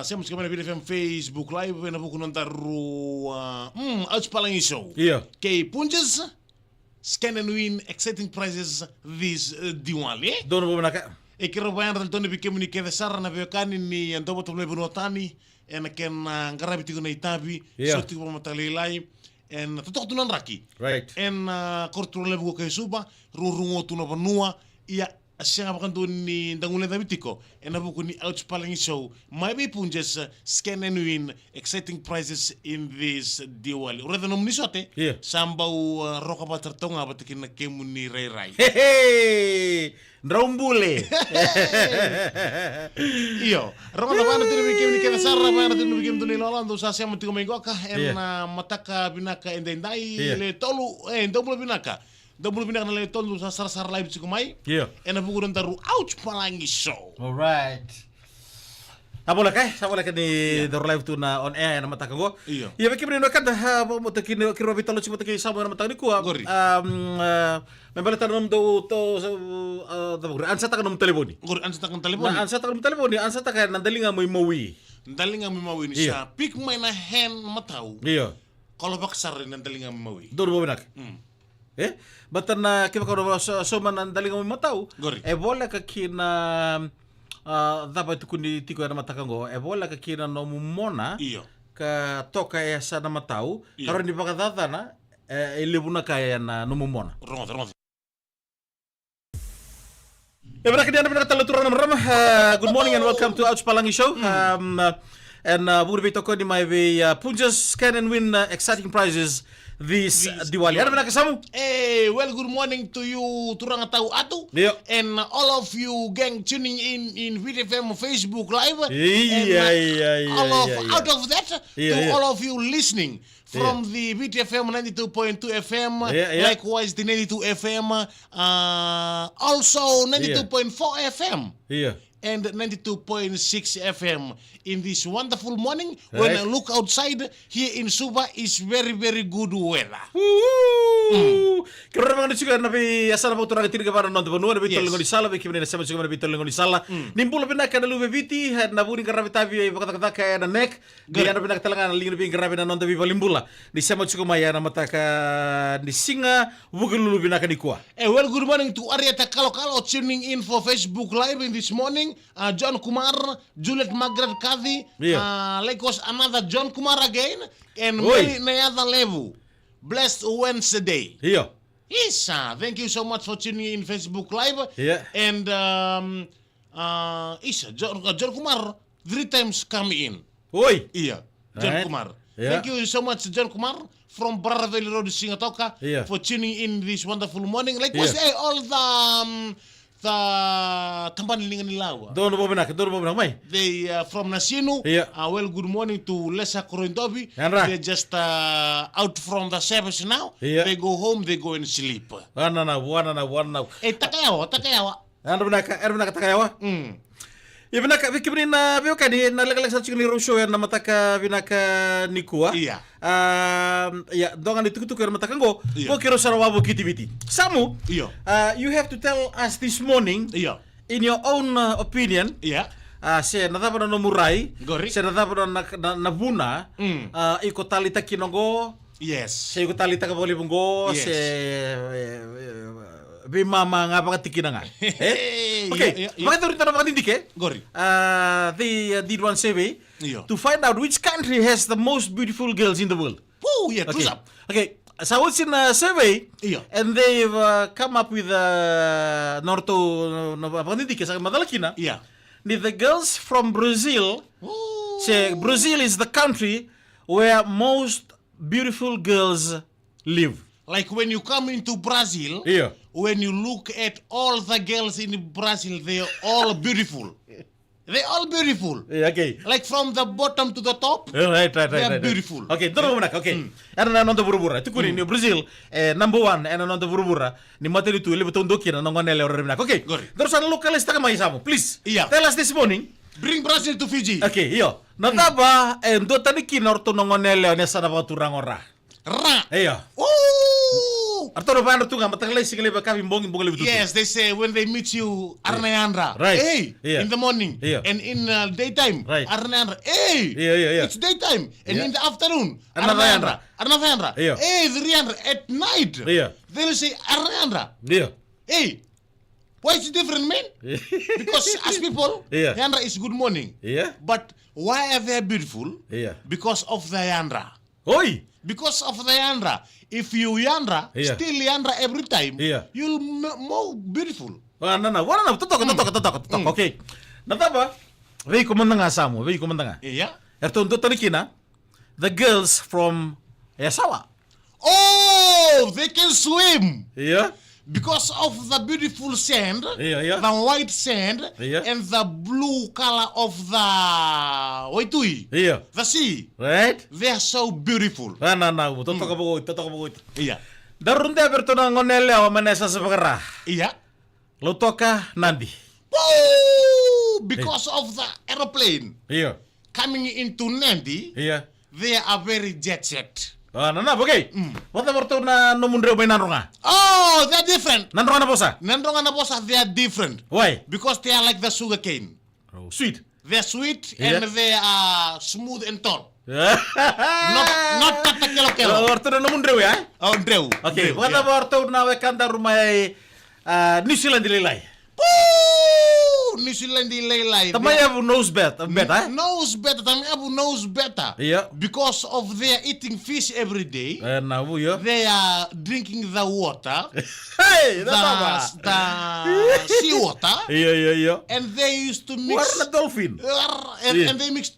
Siamo kami na BFM Facebook Live na buko nang taru outs Palagi show. Yeah. Kei Punjas-Scan and win exciting prizes this Diwali. Doon mo na ka? Kira bayan dal toni bikem ni kede sara na bekani ni andobo to lebo notani en ken ngarabi tigo na itabi so tigo matalilai en totok tunan raki. Right. En kortro lebo ko suba rurungo tuno banua ia siya bakan doon ni dangule dabitiko en abuko ni outs Palagi show maybe Punjas-Scan and win exciting prizes in this Diwali. Ura danom ni sote sambau roka batertonga batikin na kemu ni rai. Hey, Ndrombule. Iyo, roka na bana tinu bikim ni kena sarra bana tinu bikim tuni lolando sa siya matiko mengoka en mataka binaka endendai le tolu ndombule binaka. Double binaka na le tolu sa sar live sikumai. Yeah. En abuko nang taru outs Palagi show. All right. Sabola ka ni the live to na on air na mataka go. Iyo. Iya baki brin kan mo takin kiro bitalo si mataki sa mo na mataki ko. Membala tanom do to ansa ta kanom telefoni. Gori ansa ta kan telefoni. Ansa ta kanom telefoni, ansa ta kan nandalinga mo mawi. Dalinga mimawi ni siya. Pik may na hen matau. Iya. Kalau baksar rin ang dalinga mimawi. Doon mo binak. Batan na kiba ko so man nandalinga mo matau. Gori. Bola ka kina dapat kundi tiko na matakango bola ka kina no mumona. Iyo. Ka toka ya sana matau. Karon di pakadata na ilibuna kaya na no mumona. Rongot. Good morning and welcome to Outs Palagi show. And we'll be talking my way Punjas-Scan and win exciting prizes this Diwali. Ano ba nakasamo? Well, good morning to you, Turang Tau Atu. Yeah. And all of you gang tuning in VTFM Facebook Live. Out of that, to all of you listening from the VTFM 92.2 FM, likewise the 92 FM, also 92.4 FM. Yeah. And 92.6 FM in this wonderful morning. When I look outside here in Suba, is very, very good weather. Kira mga nasuka na bi asal po turang tiga para nonton benua na bi tolong di sala bi kimene sama juga na bi tolong di sala. Nimbul bina kana lu bebiti had na buni karabi tabi kata kaya na nek. Gaya na bina talangan lingin bi karabi na nonton bi balimbula. Di sama juga maya na mata ka di singa bugul lu bina kani kuah. Well, good morning to Arieta kalau tuning in for Facebook Live in this morning. John Kumar, Juliet Margaret Kathy, likewise another John Kumar again, and many other level. Blessed Wednesday. Yeah. Yes, thank you so much for tuning in Facebook Live. Yeah. And John Kumar 3 times come in. Oi. Yeah, John Kumar. Yeah. Thank you so much, John Kumar from Baraveli Road, Singatoka, for tuning in this wonderful morning. Likewise, all the Tambanlingan Nilawa. Doon mo binak, may. They from Nasinu. Well, good morning to Lesa Korindobi. They're just out from the service now. They go home, they go and sleep. Wana na. Takayawa. Ano binak takayawa? Ibinaka bikibrin na biyo kani nalagalak sa chikni rusho na mataka binaka nikua. Iya. Dongan ditukutuk na matakango. Ko kiro sarawabo kitiviti. Samu. Iyo. You have to tell us this morning. Iyo. In your own opinion. Iya. Se nadapa na murai. Gori. Se nadapa na nabuna. Iko talita kinongo. Yes. Se iko talita kaboli bungo. Yes. Se bimama nga pakatikin na nga. Okay. Bakit rin tanong pakatindike? Gori. They did one survey to find out which country has the most beautiful girls in the world. Oh, yeah, okay. Okay. So what's in a survey? And they've come up with norto pakatindike sa madalakina. Yeah. The girls from Brazil. Say Brazil is the country where most beautiful girls live. Like when you come into Brazil, when you look at all the girls in Brazil, they are all beautiful. They're all beautiful. Okay. Like from the bottom to the top, right. They are beautiful. Okay, toro mo nak. Okay. Ano na nonto burubura. Tukuri ni Brazil, number 1 ano nonto burubura. Ni materi tu ile beton doki na ngonele ora rimnak. Okay. Terus ano localista ka maisamo. Please. Tell us this morning. Bring Brazil to Fiji. Okay, nataba ndo taniki norto ngonele ne sana ba turang ora. Ra. Iya. Oh! Arturo Van Tunga, Matakalay Sigale Bakavi Mbong Mbong. Yes, they say when they meet you, Arneandra. Right. Hey, Yeah. in the morning. Yeah. And in daytime, Right. Arneandra. Hey, Yeah. it's daytime. And Yeah. in the afternoon, Arneandra. Arneandra. Yeah. Hey, Riandra. At night, Yeah. they'll say Arneandra. Yeah. Hey, why is it different, man? Because as people, Yeah. Yandra is good morning. Yeah. But why are they beautiful? Yeah. Because of the Yandra. Oi! Because of the Yandra. If you Yandra, Yeah. still Yandra every time, Yeah. you'll more beautiful. Wana totok. Okay. Nataba, vei kumanda nga samo, vei kumanda nga. Yeah. Erto ndo tanikina, the girls from Yasawa. Oh, they can swim Yeah. because of the beautiful sand, Yeah. the white sand, Yeah. and the blue color of the Waitui, Yeah. the sea. Right? They are so beautiful. Totokabo. Yeah. Darunde aberto na ngonele o manesa sa pagara. Yeah. Lutoka nandi. Oh, because of the aeroplane Yeah. coming into Nandi, Yeah. they are very jet set. Okay. Wata berto na nomundre bay nanronga. Oh, they're different. Nanronga na posa. Nandronga na bosa, they are different Why? because they are like the sugar cane. Oh, sweet. They're sweet Yeah. and they are smooth and tall. Not kelo. Berto na nomundre ya. Oh, Drew. Okay. Drew, Wata yeah. berto na wekanda rumay New Zealand dilay. Woo! New Zealand lay. Tamay abu knows better, Knows better. Tami Abu knows better. Yeah. Because of their eating fish every day. Na yo. They are drinking the water, Hey, the sea water, Yeah. and they used to mix. What a dolphin. And, Yeah. and they used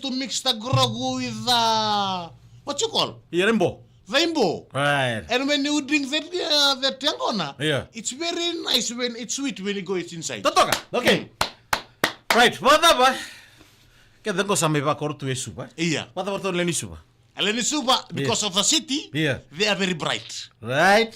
to mix the grog with the what you call Yerembo. rainbow. Right. And when you drink that tangona, Yeah. it's very nice when it's sweet when it goes inside. Totoka. Okay. Right. Wata ba? Kaya ko sa may ba korto esuba. Yeah. Wata ba to leni suba? Aleni Suba, because of the city, Yeah. they are very bright. Right.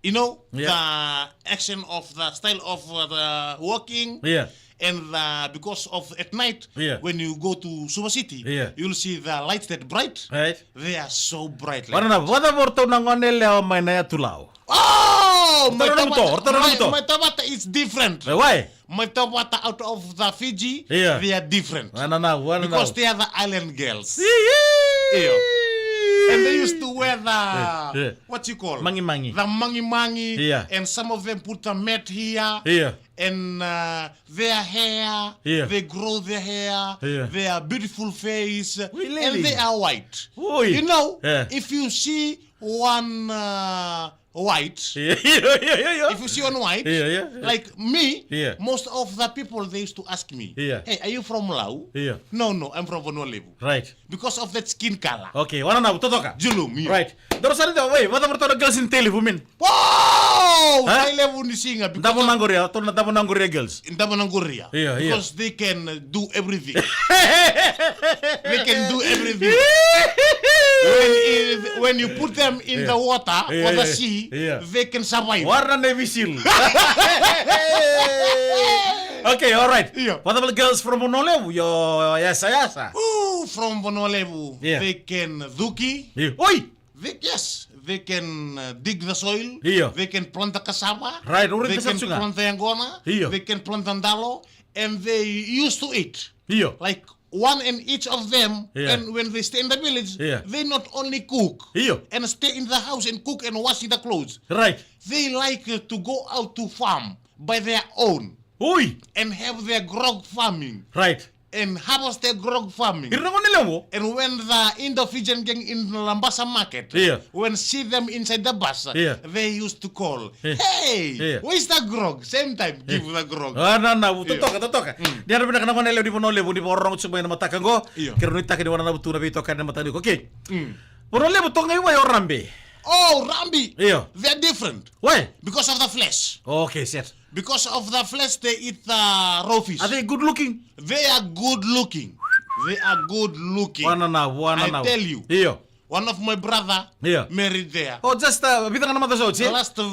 You know, Yeah. the action of the style of the walking. Yeah. And because of at night, Yeah. when you go to Suba City, Yeah. you'll see the lights that bright. Right. They are so bright. Wala na. Wata ba to na ngonele o may na tulao. Oh, my Tabata. tabata is different. Why? My tabata out of the Fiji, Yeah. they are different. Wana na. Because they are the island girls. And they used to wear the, Yeah. what you call? Mangi-mangi. The mangi-mangi. Yeah. And some of them put a mat here. Yeah. And their hair, Yeah. they grow their hair, Yeah. their beautiful face, Really? and they are white. Oi. You know, Yeah. if you see one white, Yeah. if you see one white, Yeah. like me, Yeah. most of the people, they used to ask me, Yeah. hey, are you from Laos? Yeah. No, I'm from Vonolevu. Right. Because of that skin color. Okay. Wana na. Totoka. Julum, yeah. Right. Daro sa nito. Wait. Wata ba to na girls in telefumin? Wow! Huh? They level ni singa because Damo nangoria. To na damo nangoria girls. in Tamananguria. Yeah. Because they can do everything. They can do everything. When you put them in the water or the sea, they can survive. Warna Navy SEAL. Okay, all right. Yeah. What about girls from Honolulu? Yo, yasa. Ooh, from Vonolevu, Yeah. they can duki. Oi! They can dig the soil. Yeah. They can plant the cassava. Right, already They can cassava. plant the angona. Yeah. They can plant andalo. And they used to eat. Iyo. Like one and each of them, Yeah. and when they stay in the village, Yeah. they not only cook Iyo. and stay in the house and cook and wash the clothes. Right. They like to go out to farm by their own Oi! and have their grog farming Right. and harvest their grog farming. Irna ko nila mo? And when the Indo-Fijian gang in Lambasa market, Yeah. when see them inside the bus, Yeah. they used to call, Yeah. hey, Yeah. where's the grog? Same time, give the grog. Ah, na. Totoka. Di ano pinaka nila di Honolulu, di porong sumay na matakang ko. Iyo. Kero nita kini wana na butu na bito kan na matani ko. Okay. Honolulu to ngayon ay orambe. Oh, Rambi, Iyo. they're different Why? because of the flesh. Okay, set. Because of the flesh, they eat the raw fish. Are they good looking? They are good looking. They are good looking. Wana na. I tell you. Iyo. One of my brother Yeah. married there. Oh, just bita ka naman to sa otsi? Last of,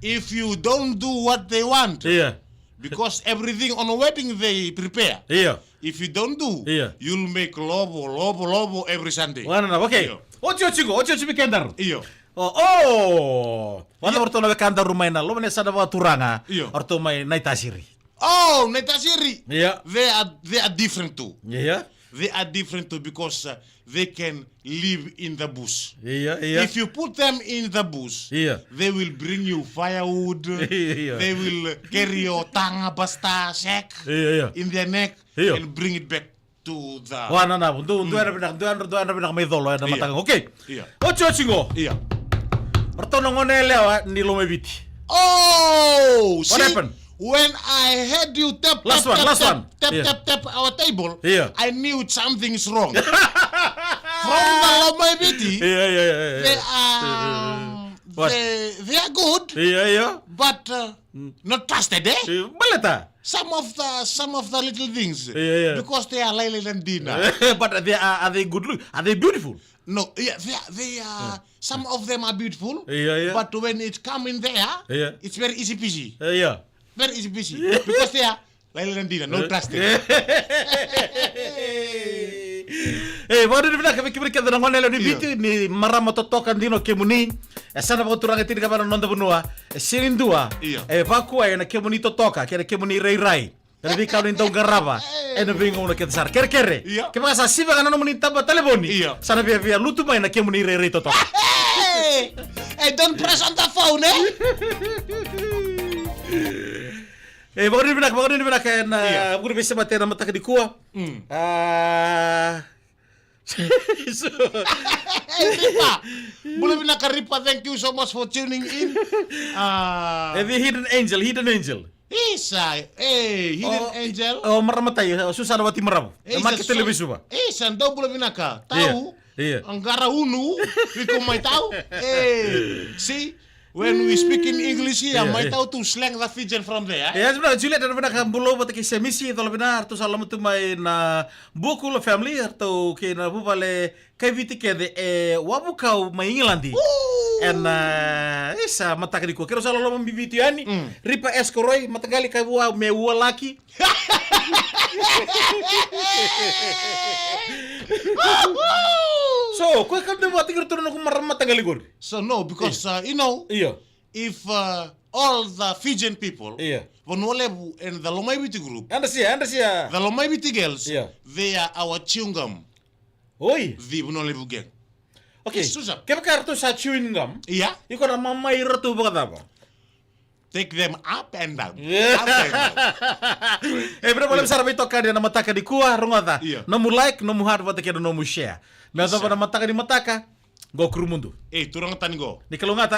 if you don't do what they want, Iya. because everything on a wedding they prepare. Iyo. If you don't do, Yeah. you'll make lobo every Sunday. Wana na. Okay. Iyo. Ochi ko. Ochi bikendar. Iyo. Wala orto na kanda rumay na lo mane sada wa turanga. Iyo. Orto may naitasiri. Oh, Netasiri. Yeah. They are different too. Yeah. They are different too because they can live in the bush. Yeah. If you put them in the bush, Yeah. they will bring you firewood. Yeah. They will carry your tanga basta sack Yeah. in their neck Yeah. and bring it back to the. Wana na undu ana binak may dolo na matang. Okay. Yeah. Ocho chingo. Yeah. Orto na ngone lewa ni lo mebiti. Oh, What happened? When I heard you tap Last tap one, tap last tap, one. tap, Yeah. tap our table, Yeah. I knew something's wrong. From the Lomaibiti, Yeah. they are What? they are good, Yeah. but not trusted. Baleta. Some of the little things, Yeah. because they are Laila and Dina. But are they good look? Are they beautiful? No, yeah, they are. Some of them are beautiful, Yeah. but when it come in there, Yeah. it's very easy peasy. Yeah. Very easy peasy because they are Laila and Dina, no trusted. Wadu dibina kami kibri kada ngone lo ni biti ni marama totokan dino kemuni. Sana ba turanga tiri kabana nonda bunua. Sirindua. Vaku ay na kemuni totoka, kena kemuni rai. Tapi kau ni tau garaba. Na bingo na kita sar. Kere. Kema sa siva kana no muni taba telefoni. Sana via lutu mai na kemuni rai totoka. Hey, don't press on the phone, Bagani dibina na guru bisa batera mataka di kuah. Ripa, boleh bilang ke Ripa, thank you so much for tuning in. The hidden angel. Isa, hidden angel. Oh, maramatay, susah na wati maramu. Maki televisu ba? Isa, daw boleh bilang ka. Tahu, ang garahunu, iko may tahu. See, when we speak in English here, may tahu to slang the Fijian from there. Sebenarnya Juliet ada benar bulo bata ki semisi to benar to salam tu mai na buku lo family atau ke na bu vale kai viti ke de wabu kau mai England. En isa mata kadi ko kero salo lo mbiviti ani ripa eskoroi mata gali kai wa me wa laki. So, kau kan de mati kerturun ko maramata gali gor. So no, because if all the Fijian people, Vonolebu and the Lomaibiti group, Andasia. the Lomaibiti girls, they are our chewing-gum, Oi. the Vonolebu gang. Okay. Susah. Kaya kartu sa chewing gum. Yeah, Iko na mamay ratu ba kadaba? take them up and down. Up and down. Pero boleh besar itu kan dia nama mataka di kuah rungata. Nomu like, nomu heart, wata kira nomu share. Na zaba na mataka di mataka, go kuru mundu. Turang tani go. Di kalungata